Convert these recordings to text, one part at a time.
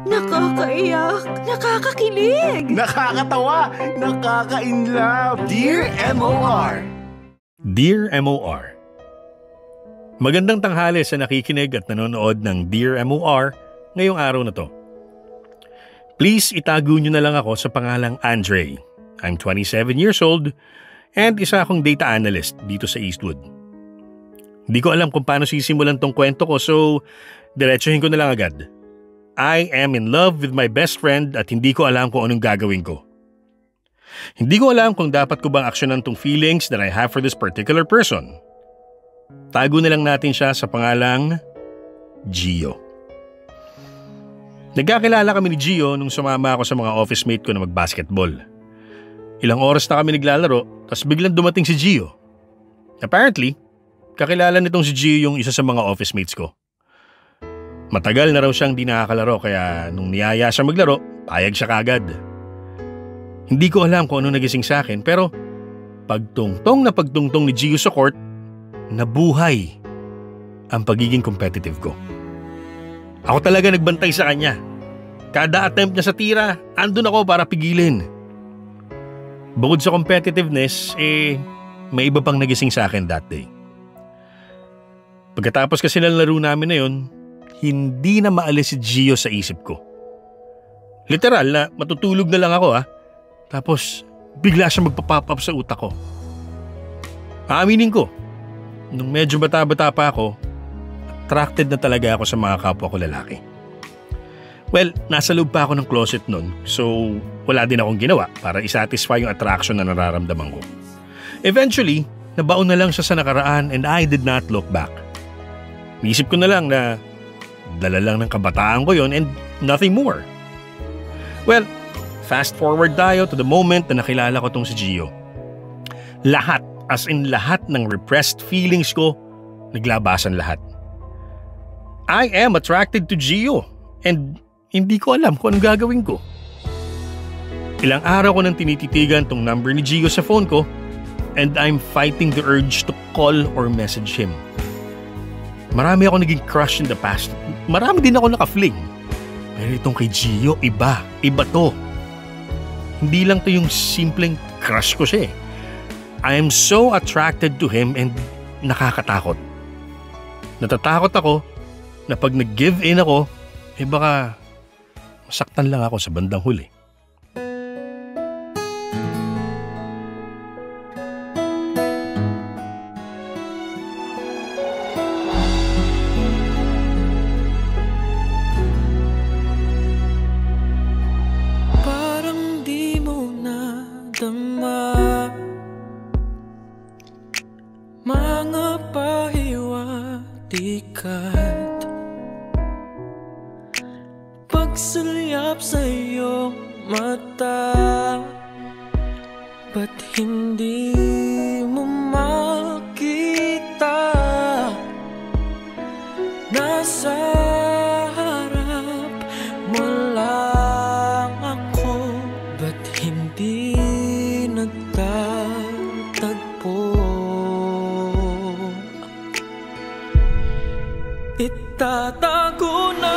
Nakakaiyak, nakakakilig, Nakakatawa, nakaka-inlove. Dear MOR. Dear MOR. Magandang tanghali sa nakikinig at nanonood ng Dear MOR ngayong araw na to. Please itago nyo na lang ako sa pangalang Andre. I'm 27 years old and isa akong data analyst dito sa Eastwood. Hindi ko alam kung paano sisimulan tong kwento ko so diretsuhin ko na lang agad. I am in love with my best friend at hindi ko alam kung anong gagawin ko. Hindi ko alam kung dapat ko bang aksyonan tong feelings that I have for this particular person. Tago na lang natin siya sa pangalang Gio. Nagkakilala kami ni Gio nung sumama ako sa mga office mate ko na mag-basketball. Ilang oras na kami naglalaro, tapos biglang dumating si Gio. Apparently, kakilala nitong si Gio yung isa sa mga office mates ko. Matagal na raw siyang di nakakalaro kaya nung niyaya siya maglaro, payag siya kagad. Hindi ko alam kung ano nagising sa akin pero pagtungtong ni Gio sa court, nabuhay ang pagiging competitive ko. Ako talaga nagbantay sa kanya. Kada attempt niya sa tira, andun ako para pigilin. Bukod sa competitiveness, may iba pang nagising sa akin that day. Pagkatapos kasi ng laro namin na yun, hindi na maalis si Gio sa isip ko. Literal na matutulog na lang ako Tapos bigla siya magpa-pop up sa utak ko. Aaminin ko, nung medyo bata-bata pa ako, attracted na talaga ako sa mga kapwa ko lalaki. Well, nasa loob pa ako ng closet nun, so wala din akong ginawa para isatisfy yung attraction na nararamdaman ko. Eventually, nabaon na lang siya sa nakaraan and I did not look back. Naisip ko na lang na dala lang ng kabataan ko yon and nothing more. Well, fast forward tayo to the moment na nakilala ko tong si Gio. Lahat, as in lahat ng repressed feelings ko, naglabasan lahat. I am attracted to Gio and hindi ko alam kung anong gagawin ko. Ilang araw ko nang tinititigan tong number ni Gio sa phone ko and I'm fighting the urge to call or message him. Marami ako naging crush in the past. Marami din ako naka-fling. Pero itong kay Gio, iba to. Hindi lang to yung simpleng crush ko siya. I am so attracted to him and nakakatakot. Natatakot ako na pag nag-give in ako, baka masaktan lang ako sa bandang huli. Parang di mo nadama mga pahiwatig pagsulyap sa iyong mata. Ba't hindi mo makita? Nasa harap mo lang ako. Ba't hindi nagtatagpo? Itatago na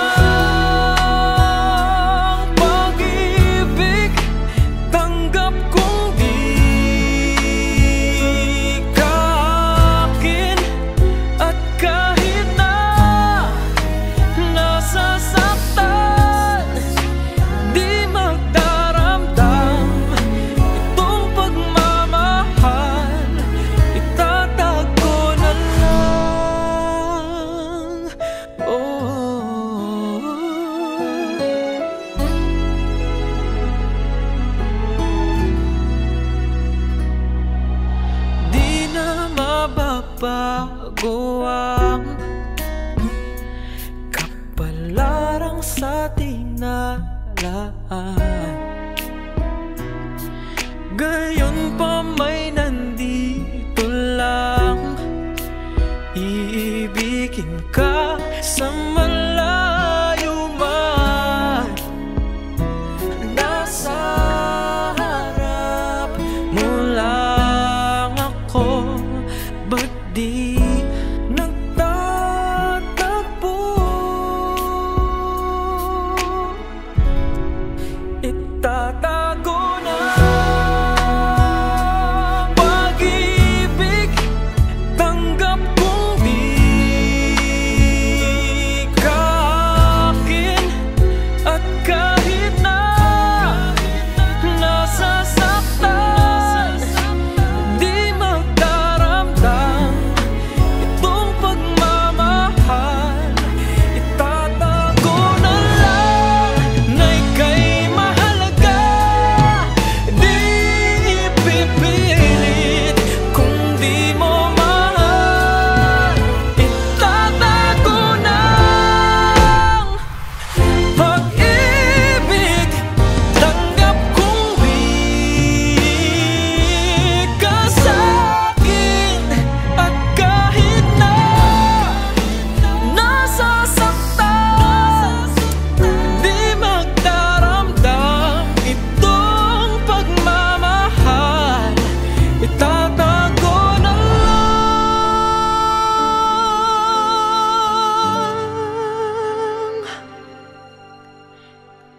bago ang kapalarang sa tinalaan. Gayon pa may nandito lang, iibigin ka sa malayo man. Nasa harap mo lang ako, ba't di nagtatagpo?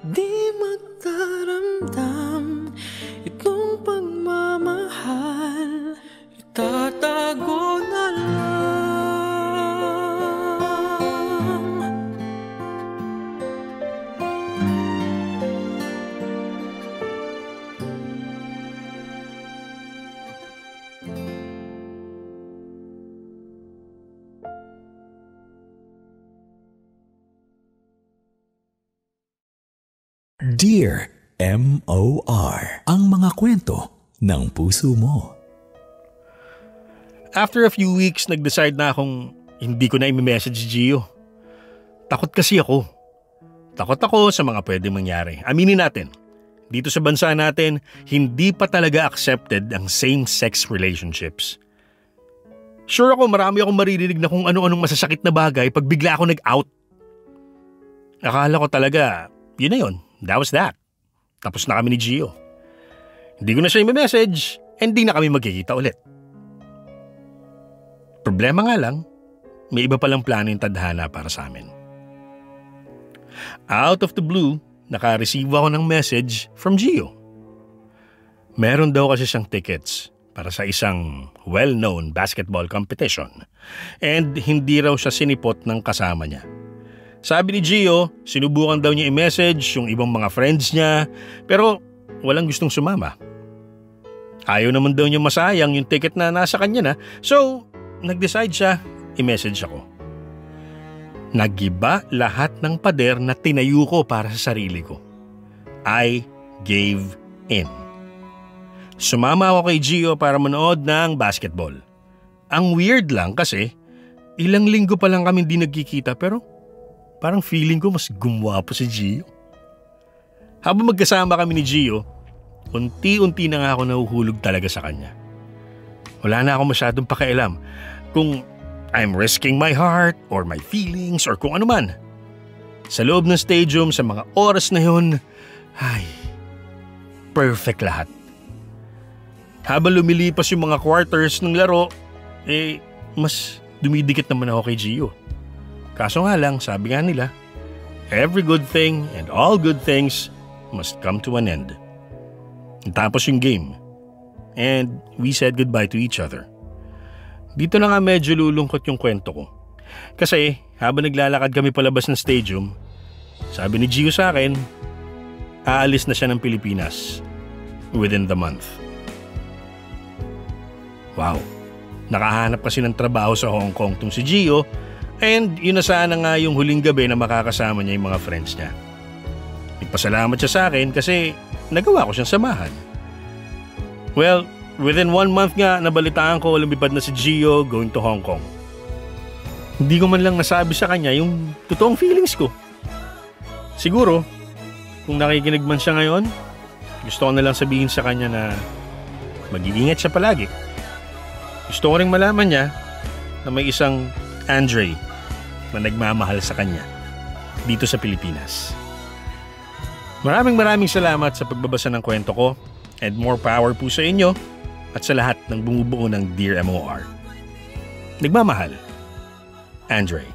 di magdaramdam itong pagmamahal, itatago na lang. Dear M.O.R. Ang mga kwento ng puso mo. After a few weeks, nag-decide na akong hindi ko na i-message si Gio. Takot kasi ako. Takot ako sa mga pwedeng mangyari. Aminin natin, dito sa bansa natin, hindi pa talaga accepted ang same-sex relationships. Sure ako, marami akong maririnig na kung ano-anong masasakit na bagay pag bigla ako nag-out. Akala ko talaga, yun na yun. That was that. Tapos na kami ni Gio. Hindi ko na siya i-message, and di na kami magkikita ulit. Problema nga lang, may iba palang plano yung tadhana para sa amin. Out of the blue, naka-receive ako ng message from Gio. Meron daw kasi siyang tickets para sa isang well-known basketball competition, and hindi raw siya sinipot ng kasama niya. Sabi ni Gio, sinubukan daw niya i-message yung ibang mga friends niya, pero walang gustong sumama. Ayaw naman daw niya masayang yung ticket na nasa kanya na, so nag-decide siya, i-message ako. Nagiba lahat ng pader na tinayo ko para sa sarili ko. I gave in. Sumama ako kay Gio para manood ng basketball. Ang weird lang kasi, ilang linggo pa lang kami di nagkikita pero parang feeling ko mas gumwapo si Gio. Habang magkasama kami ni Gio, unti-unti na nga ako nahuhulog talaga sa kanya. Wala na ako masyadong pakialam kung I'm risking my heart or my feelings or kung ano man. Sa loob ng stadium, sa mga oras na yun, ay, perfect lahat. Habang lumilipas yung mga quarters ng laro, mas dumidikit naman ako kay Gio. Kaso nga lang, sabi nga nila, every good thing and all good things must come to an end. Tapos yung game. And we said goodbye to each other. Dito na nga medyo lulungkot yung kwento ko. Kasi habang naglalakad kami palabas ng stadium, sabi ni Gio sa akin, aalis na siya ng Pilipinas within the month. Wow, nakahanap kasi ng trabaho sa Hong Kong tong si Gio. And yun na sana nga yung huling gabi na makakasama niya yung mga friends niya. Nagpasalamat siya sa akin kasi nagawa ko siyang samahan. Well, within 1 month nga nabalitaan ko lumipad na si Gio going to Hong Kong. Hindi ko man lang nasabi sa kanya yung totoong feelings ko. Siguro, kung nakikinig man siya ngayon, gusto ko na lang sabihin sa kanya na mag-iingat siya palagi. Gusto ko ring malaman niya na may isang Andre na nagmamahal sa kanya dito sa Pilipinas. Maraming salamat sa pagbabasa ng kwento ko and more power po sa inyo at sa lahat ng bumubuo ng Dear M.O.R. Nagmamahal, Andre.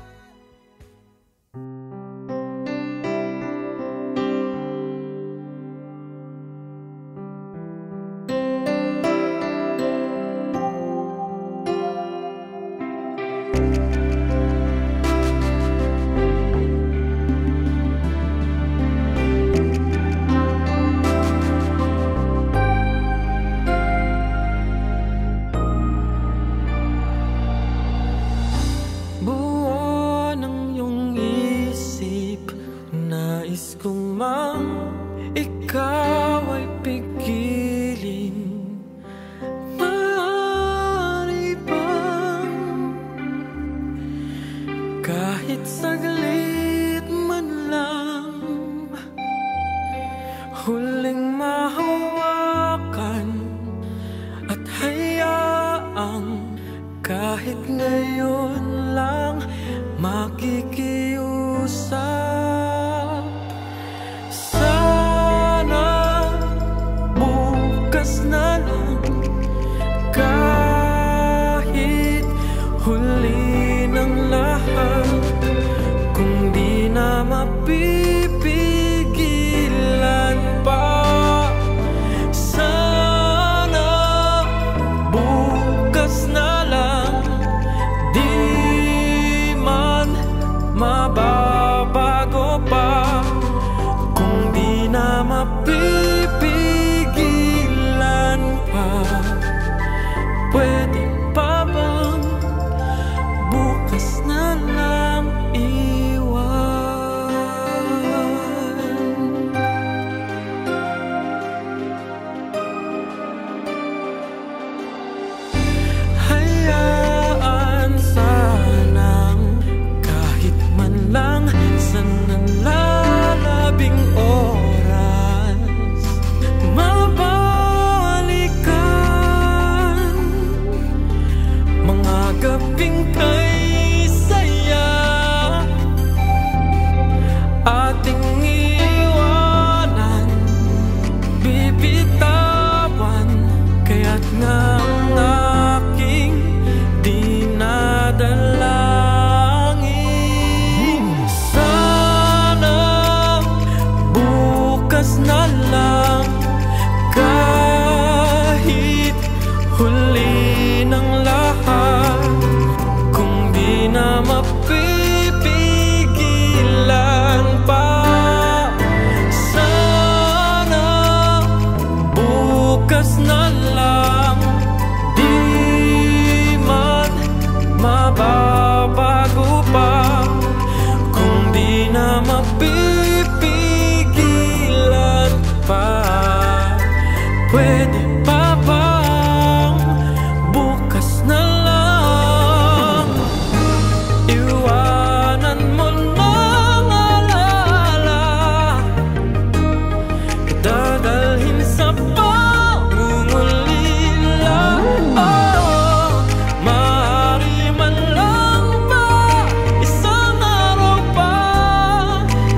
Kung di na mapipigil mapipigilan pa? Pwede pa bang bukas na lang iwan? Hayaan sanang kahit man lang sa nalalabing oras mabalikan mga gabing kay saya, ating iwanan, bibitawan, kaya't nga ang aking dinadalangin. Sana bukas na lang, kahit huli ng lahat, kung di na mapipigilan pa. Sana bukas na lang, di man mababago pa, kung di na mapipigilan pa. Pwede pa bang bukas na lang iwanan mo ng alala, dadalhin sa pangungulila? Oh, maaari man lang ba isang araw pa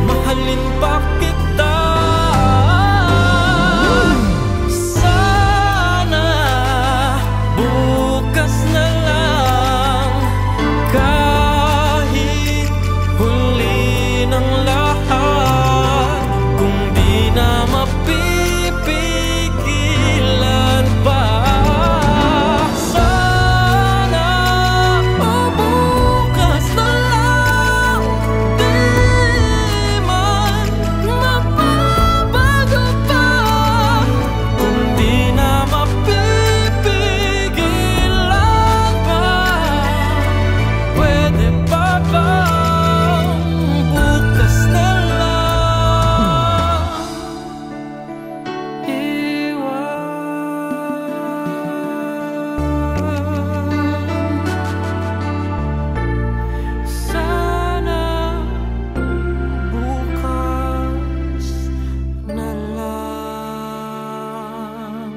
mahalin pa kita? Sana bukas na lang, kahit huli ng lahat, kung di na mapipigilan pa. Sana bukas na lang, di man mababago pa, kung di na mapipigilan pa. Pwede pa bang bukas na lang iwan? Sana bukas na lang.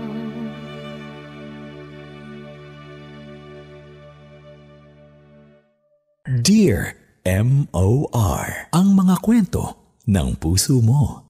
Dear M.O.R. Ang mga kwento ng puso mo.